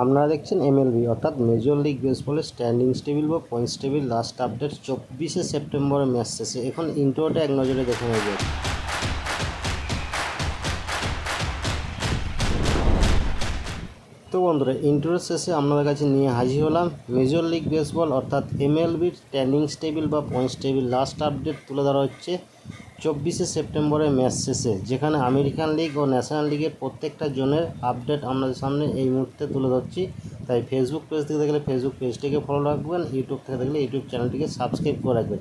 আপনারা দেখছেন এমএলবি অর্থাৎ মেজর লিগ বেসবলের স্ট্যান্ডিংস টেবিল বা পয়েন্টস টেবিল লাস্ট আপডেট 24শে সেপ্টেম্বরের ম্যাচ শেষে। এখন ইন্ট্রোটা এক নজরে দেখে নেওয়া যাক। তো বন্ধুরা, ইন্ট্রোর শেষে আপনাদের কাছে নিয়ে হাজির হলাম মেজর লিগ বেসবল অর্থাৎ এমএলবির স্ট্যান্ডিংস টেবিল বা পয়েন্টস টেবিল লাস্ট আপডেট তুলে ধরা হচ্ছে 24শে সেপ্টেম্বরের ম্যাচ শেষে, যেখানে আমেরিকান লিগ ও ন্যাশনাল লিগের প্রত্যেকটা জোনের আপডেট আপনাদের সামনে এই মুহূর্তে তুলে ধরছি। তাই ফেসবুক পেজ থেকে দেখলে ফেসবুক পেজটিকে ফলো রাখবেন, ইউটিউব থেকে দেখলে ইউটিউব চ্যানেলটিকে সাবস্ক্রাইব করে রাখবেন।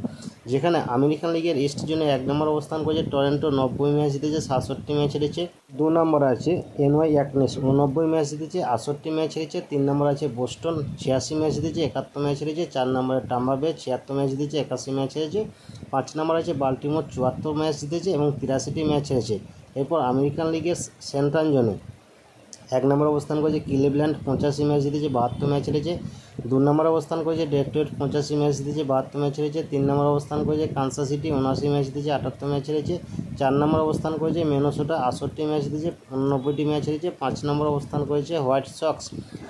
যেখানে আমেরিকান লিগের ইস্ট জোনে 1 নম্বর অবস্থান করেছে টরন্টো, 90 ম্যাচ জিতেছে, 67 ম্যাচ হেরেছে। 2 নম্বরে আছে এনওয়াই অ্যাকনেস, 89 ম্যাচ জিতেছে, 68 ম্যাচ হেরেছে। 3 নম্বরে আছে বোস্টন, 86 ম্যাচ জিতেছে, 71 ম্যাচ হেরেছে। 4 নম্বরে টাম্পা বে, 76 ম্যাচ জিতেছে, 81 ম্যাচ হেরেছে। 5 নম্বরে আছে বাল্টিমোর, 74 ম্যাচ জিতেছে এবং 83টি ম্যাচ হেরেছে। এরপর আমেরিকান লিগের সেন্ট্রাল জোনে 1 নম্বর অবস্থান করেছে ক্লিভল্যান্ড, 85 ম্যাচ জিতেছে, 72 ম্যাচ হেরেছে। 2 নম্বর অবস্থান করেছে ডেট্রয়েট, 85 ম্যাচ জিতেছে, 72 ম্যাচ হেরেছে। 3 নম্বর অবস্থান করেছে কানসাস সিটি, 79 ম্যাচ জিতেছে, 78 ম্যাচ হেরেছে। 4 নম্বর অবস্থান করেছে মিনেসোটা, 68 ম্যাচ জিতেছে, 89টি ম্যাচ হেরেছে। 5 নম্বর অবস্থান করেছে হোয়াইট সক্স,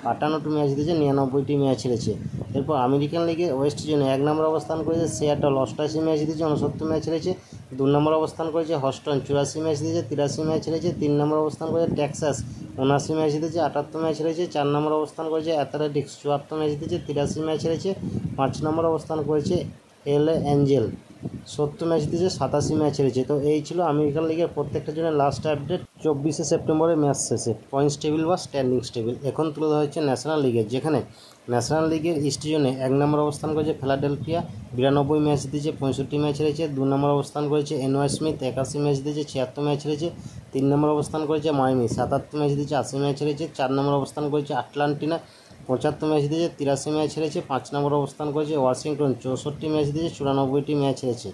58টি ম্যাচ জিতেছে, 99টি ম্যাচ হেরেছে। এরপর আমেরিকান লিগের ওয়েস্ট জোনে 1 নম্বর অবস্থান করেছে সিয়াটল, 88 ম্যাচ জিতেছে, 69 ম্যাচ হেরেছে। 2 নম্বর অবস্থান করেছে হস্টন, 84 ম্যাচ জিতেছে, 83 ম্যাচ হেরেছে। 3 নম্বর অবস্থান করেছে টেক্সাস, 79 ম্যাচ জিতেছে, 78 ম্যাচ হেরেছে। 4 নম্বর অবস্থান করেছে অ্যাথলেটিক্স, 74 ম্যাচ জিতেছে, 83 ম্যাচ হেরেছে। 5 নম্বর অবস্থান করেছে এলএ অ্যাঞ্জেল, 70 ম্যাচ জিতেছে, 87 ম্যাচ হেরেছে। তো এই ছিল আমেরিকান লিগের প্রত্যেকটা জনের লাস্ট আপডেট 24শে সেপ্টেম্বরের ম্যাচ শেষে পয়েন্টস টেবিল বা স্ট্যান্ডিংস টেবিল। এখন তুলে ধরা হচ্ছে ন্যাশনাল লিগের, যেখানে ন্যাশনাল লিগের ইস্ট জোনে 1 নম্বর অবস্থান করেছে ফিলাডেলফিয়া, 92 ম্যাচ জিতেছে, 65 ম্যাচ হেরেছে। 2 নম্বর অবস্থান করেছে এনওয়াই স্মিথ, 81 ম্যাচ জিতেছে, 76 ম্যাচ হেরেছে। 3 নম্বর অবস্থান করেছে মায়ামি, 77 ম্যাচ জিতেছে, 80 ম্যাচ হেরেছে। 4 নম্বর অবস্থান করেছে আটলান্টিনা, 75 ম্যাচ জিতেছে, 83 ম্যাচ হেরেছে। 5 নম্বর অবস্থান করেছে ওয়াশিংটন, 64 ম্যাচ জিতেছে, 94টি ম্যাচ হেরেছে।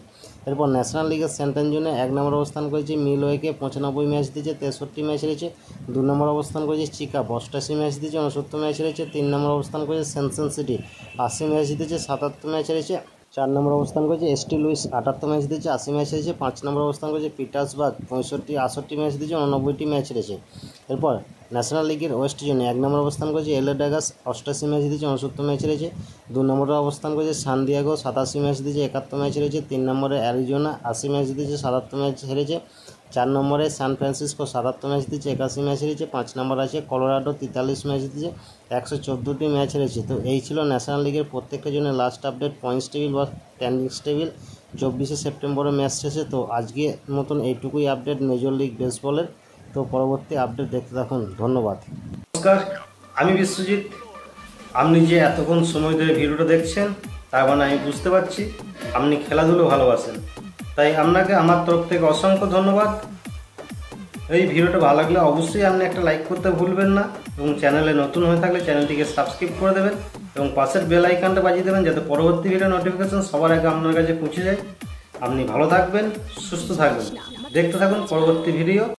এরপর ন্যাশনাল লিগের সেন্ট্রাল জোনে 1 নম্বর অবস্থান করেছে মিলওয়েকে, 95 ম্যাচ জিতেছে, 63 ম্যাচ হেরেছে। 2 নম্বর অবস্থান করেছে চিকাগো, 88 ম্যাচ জিতেছে, 69 ম্যাচ হেরেছে। 3 নম্বর অবস্থান করেছে সিনসিনাটি, 80 ম্যাচ জিতেছে, 77 ম্যাচ হেরেছে। 4 নম্বর অবস্থান করেছে এসটি লুইস, 78 ম্যাচ জিতেছে, 80 ম্যাচ হেরেছে। 5 নম্বর অবস্থান করেছে পিটার্সবার্গ, 68 ম্যাচ জিতেছে, 89টি ম্যাচ হেরেছে। এরপর ন্যাশনাল লিগের ওয়েস্ট জোনে 1 নম্বর অবস্থান করেছে এলএ ড্যাগার্স, 88 ম্যাচ জিতেছে, 69 ম্যাচ হেরেছে। 2 নম্বরে অবস্থান করেছে সান দিয়েগো, 87 ম্যাচ জিতেছে, 71 ম্যাচ হেরেছে। 3 নম্বরে অ্যারিজোনা, 80 ম্যাচ জিতেছে, 77 ম্যাচ হেরেছে। 4 নম্বরে সান ফ্রান্সিসকো, 77 ম্যাচ জিতেছে, 81 ম্যাচ হেরেছে। 5 নম্বর আছে কলোরাডো, 43 ম্যাচ জিতেছে, 114টি ম্যাচ হেরেছে। তো এই ছিল ন্যাশনাল লিগের প্রত্যেকটা জন্য লাস্ট আপডেট পয়েন্টস টেবিল বা স্ট্যান্ডিংস টেবিল 24শে সেপ্টেম্বরের ম্যাচ শেষে। তো আজকে মতন এইটুকুই আপডেট মেজর লিগ বেসবলের। তো পরবর্তী আপডেট দেখতে থাকুন। ধন্যবাদ। নমস্কার, আমি বিশ্বজিৎ। আপনি যে এতক্ষণ সময় ধরে ভিডিওটা দেখছেন, তার মানে আমি বুঝতে পারছি আপনি খেলাধুলো ভালোবাসেন। তাই আপনাকে আমার তরফ থেকে অসংখ্য ধন্যবাদ। এই ভিডিওটা ভালো লাগলে অবশ্যই আপনি একটা লাইক করতে ভুলবেন না, এবং চ্যানেলে নতুন হয়ে থাকলে চ্যানেলটিকে সাবস্ক্রাইব করে দেবেন এবং পাশের বেল আইকনটা বাজিয়ে দেবেন, যাতে পরবর্তী ভিডিও নোটিফিকেশন সবার আগে আপনার কাছে পৌঁছে যায়। আপনি ভালো থাকবেন, সুস্থ থাকবেন, দেখতে থাকুন পরবর্তী ভিডিও।